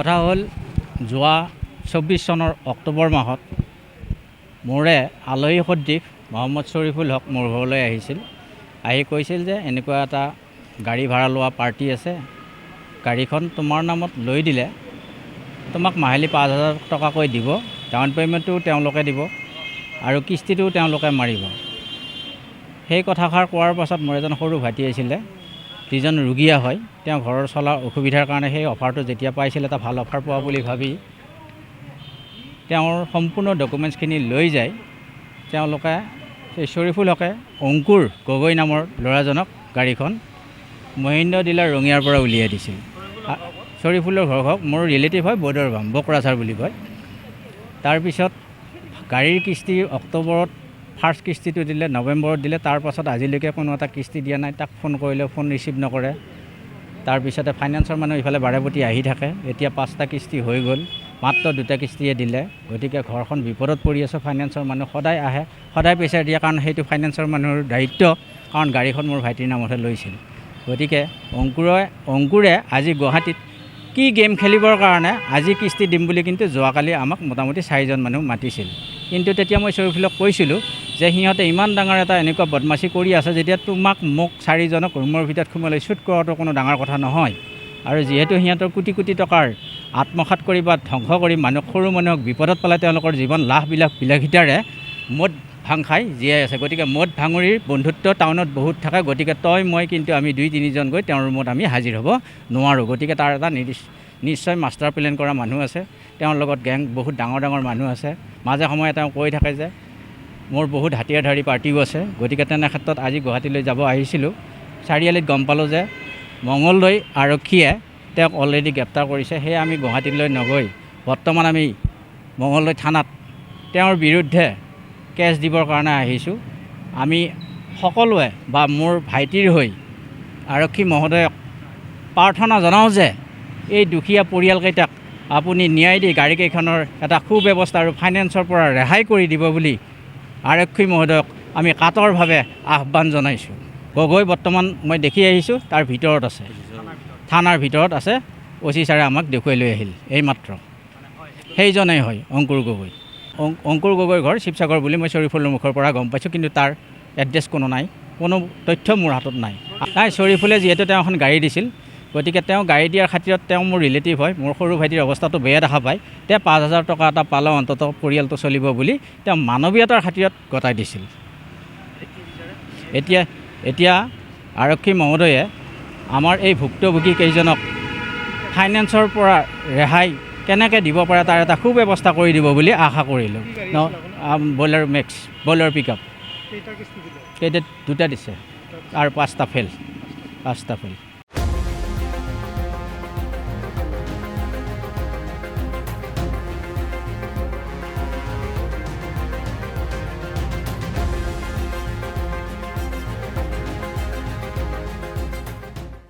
কথা হ'ল যোৱা 24 চনৰ অক্টোবৰ মাহত মোৰে আলহী সদৃশ মহম্মদ শৰীফুল হক মোৰ ঘৰলৈ আহিছিল। আহি কৈছিল যে এনেকুৱা এটা গাড়ী ভাড়া লোৱা পাৰ্টি আছে, গাড়ীখন তোমাৰ নামত লৈ দিলে তোমাক মাহিলী 5,000 টকাকৈ দিব, ডাউন পে'মেণ্টটো তেওঁলোকে দিব আৰু কিস্তিটোও তেওঁলোকে মাৰিব। সেই কথাষাৰ কোৱাৰ পাছত মোৰ এজন সৰু ভাইটি আছিলে, যিজন ৰোগীয়া হয়, তেওঁ ঘৰৰ চলাৰ অসুবিধাৰ কাৰণে সেই অফাৰটো যেতিয়া পাইছিল এটা ভাল অফাৰ পোৱা বুলি ভাবি তেওঁৰ সম্পূৰ্ণ ডকুমেণ্টছখিনি লৈ যায় তেওঁলোকে সেই শৰীফুল হকে অংকুৰ গগৈ নামৰ ল'ৰাজনক গাড়ীখন মহিন্দ্ৰ ডিলাৰ ৰঙিয়াৰ পৰা উলিয়াই দিছিল। শৰীফুলৰ ঘৰ মোৰ ৰিলেটিভ হয়, বদৰবাম বকৰাচাৰ বুলি কয়। তাৰপিছত গাড়ীৰ কিস্তি অক্টোবৰত ফাৰ্ষ্ট কিস্তিটো দিলে, নৱেম্বৰত দিলে, তাৰপাছত আজিলৈকে কোনো এটা কিস্তি দিয়া নাই। তাক ফোন কৰিলেও ফোন ৰিচিভ নকৰে। তাৰপিছতে ফাইনেন্সৰ মানুহ ইফালে বাৰেপতি আহি থাকে। এতিয়া 5টা কিস্তি হৈ গ'ল, মাত্ৰ 2টা কিস্তিয়ে দিলে। গতিকে ঘৰখন বিপদত পৰি আছে। ফাইনেন্সৰ মানুহ সদায় আহে, সদায় প্ৰেছাৰ দিয়ে, কাৰণ সেইটো ফাইনেন্সৰ মানুহৰ দায়িত্ব, কাৰণ গাড়ীখন মোৰ ভাইটিৰ নামতহে লৈছিল। গতিকে অংকুৰে আজি গুৱাহাটীত কি গেম খেলিবৰ কাৰণে আজি কিস্তি দিম বুলি কিন্তু যোৱাকালি আমাক মোটামুটি 4জন মানুহ মাতিছিল। কিন্তু তেতিয়া মই শৰীফুলক কৈছিলোঁ যে সিহঁতে ইমান ডাঙৰ এটা এনেকুৱা বদমাচি কৰি আছে, যেতিয়া তোমাক মোক 4জনক ৰুমৰ ভিতৰত সোমাই শ্বুট কৰাটো কোনো ডাঙৰ কথা নহয়। আৰু যিহেতু সিহঁতৰ কোটি কোটি টকাৰ আত্মসাৎ কৰি বা ধ্বংস কৰি সৰু মানুহক বিপদত পেলাই তেওঁলোকৰ জীৱন বিলাসিতাৰে মদ ভাং খাই জীয়াই আছে। গতিকে মদ ভাঙৰিৰ বন্ধুত্ব টাউনত বহুত থাকে। গতিকে মই কিন্তু আমি 2-3জন গৈ তেওঁৰ ৰুমত আমি হাজিৰ হ'ব নোৱাৰোঁ। গতিকে তাৰ এটা নিশ্চয় মাষ্টাৰ প্লেন কৰা মানুহ আছে, তেওঁৰ লগত গেং বহুত ডাঙৰ ডাঙৰ মানুহ আছে। মাজে সময়ে তেওঁ কৈ থাকে যে মোৰ বহুত হাতীয়াৰধাৰী পাৰ্টিও আছে। গতিকে তেনে ক্ষেত্ৰত আজি গুৱাহাটীলৈ যাব আহিছিলোঁ। চাৰিআলিত গম পালোঁ যে মঙলদৈ আৰক্ষীয়ে তেওঁক অলৰেডি গ্ৰেপ্তাৰ কৰিছে। সেয়ে আমি গুৱাহাটীলৈ নগৈ বৰ্তমান আমি মঙলদৈ থানাত তেওঁৰ বিৰুদ্ধে কেছ দিবৰ কাৰণে আহিছোঁ। আমি সকলোৱে বা মোৰ ভাইটিৰ হৈ আৰক্ষী মহোদয়ক প্ৰাৰ্থনা জনাওঁ যে এই দুখীয়া পৰিয়ালকেইটাক আপুনি ন্যায় দি গাড়ীকেইখনৰ এটা সুব্যৱস্থা আৰু ফাইনেন্সৰ পৰা ৰেহাই কৰি দিব বুলি আৰক্ষী মহোদয়ক আমি কাতৰভাৱে আহ্বান জনাইছোঁ। গগৈ বৰ্তমান মই দেখি আহিছোঁ, তাৰ ভিতৰত আছে, থানাৰ ভিতৰত আছে। অচি ছাৰে আমাক দেখুৱাই লৈ আহিল এইমাত্ৰ। সেইজনেই হয় অংকুৰ গগৈ। অংকুৰ গগৈৰ ঘৰ শিৱসাগৰ বুলি মই শৰীফুলৰ মুখৰ পৰা গম পাইছোঁ, কিন্তু তাৰ এড্ৰেছ কোনো নাই, কোনো তথ্য মোৰ হাতত নাই। শৰীফুলে যিহেতু তেওঁ এখন গাড়ী দিছিল, গতিকে তেওঁ গাড়ী দিয়াৰ খাতিৰত তেওঁ মোৰ ৰিলেটিভ হয়, মোৰ সৰু ভাইটিৰ অৱস্থাটো বেয়া দেখা পায়। তেওঁ 5,000 টকা এটা পালেও অন্ততঃ পৰিয়ালটো চলিব বুলি তেওঁ মানৱীয়তাৰ খাতিৰত গতাই দিছিল। এতিয়া আৰক্ষী মহোদয়ে আমাৰ এই ভুক্তভোগী কেইজনক ফাইনেন্সৰ পৰা ৰেহাই কেনেকৈ দিব পাৰে তাৰ এটা সুব্যৱস্থা কৰি দিব বুলি আশা কৰিলোঁ। বইলাৰ মেক্স, বইলাৰ পিক আপ কেইটা 2টা দিছে আৰু 5টা ফেল।